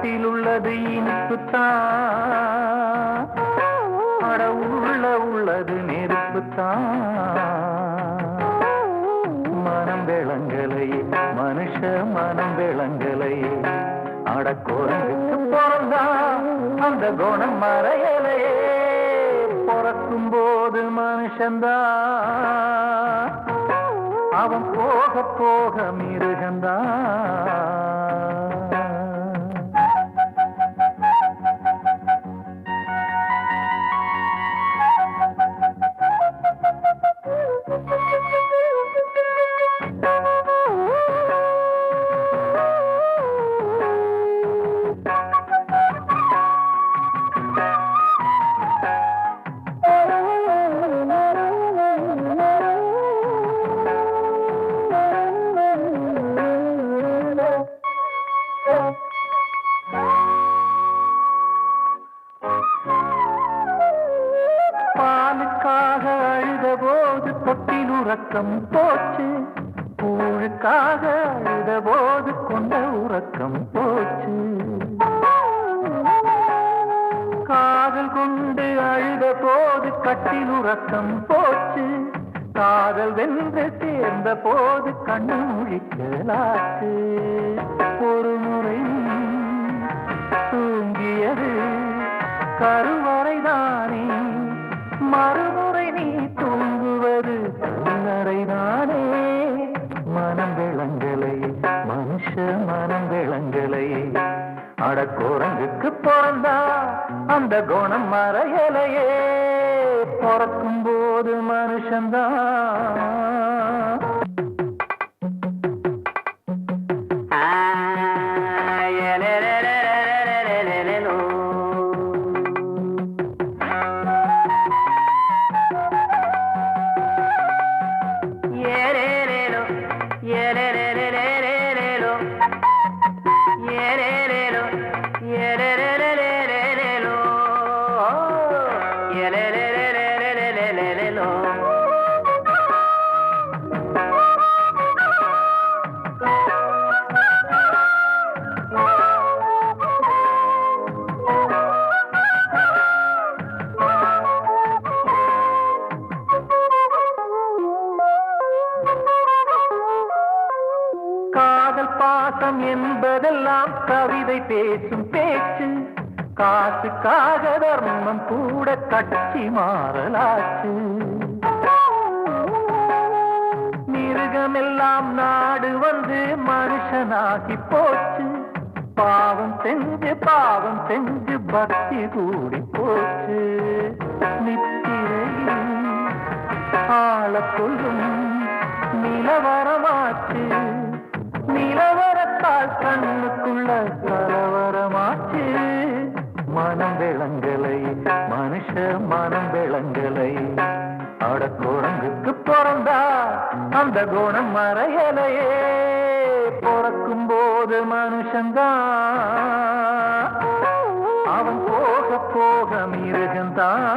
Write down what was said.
உதட்டில் உள்ளது இனிப்புத்தான், அட உள்ளது நெருப்புத்தான். மனம் விளங்கலை மனுஷ மனம் விளங்கலை, அட குரங்குக்கு பிறந்தா அந்த குணம் மறையலையே. பிறக்கும் போது மனுஷன்தான், அவன் போக போக மிருகந்தான். பாலுக்காக அழுத போது தொட்டில் உறக்கம் போச்சு, பூழுக்காக அழுத போது கொண்ட உறக்கம் போச்சு. காதல் கொண்டு அழுத போது கட்டில் உறக்கம் போச்சு, காதல் வென்று சேர்ந்த போது கண்ணு முழிக்கலாச்சு. ஒரு முறை தூங்கியது கருவறைதானே, மறுமுறை நீ தூங்குவது கல்லறைதானே. மனம் விளங்கலை மனுஷ மனம் விளங்கலை, அடக்குரங்குக்கு பிறந்தா அந்த குணம் மறையலையே. பிறக்கும் போது மனுஷன்தான். காதல் பாசம் என்பதெல்லாம் கவிதை பேசும் பேச்சு, காசுக்காக தர்மம் கூட கட்சி மாறலாச்சு. மிருகமெல்லாம் நாடு வந்து மனுஷனாகி போச்சு, பாவம் செஞ்சு பக்தி கூடி போச்சு. நித்திரையில் ஆள கொள்ளும் நிலவரமாச்சு, நிலவரத்தால் கண்ணுக்குள்ள கலவரமாச்சு. மனம் விளங்கலை மனுஷ மனம் விளங்கலை, அடக்குரங்குக்கு பிறந்தா அந்த குணம் மறையலையே. பிறக்கும் போது மனுஷன்தான், அவன் போக போக மிருகந்தான்.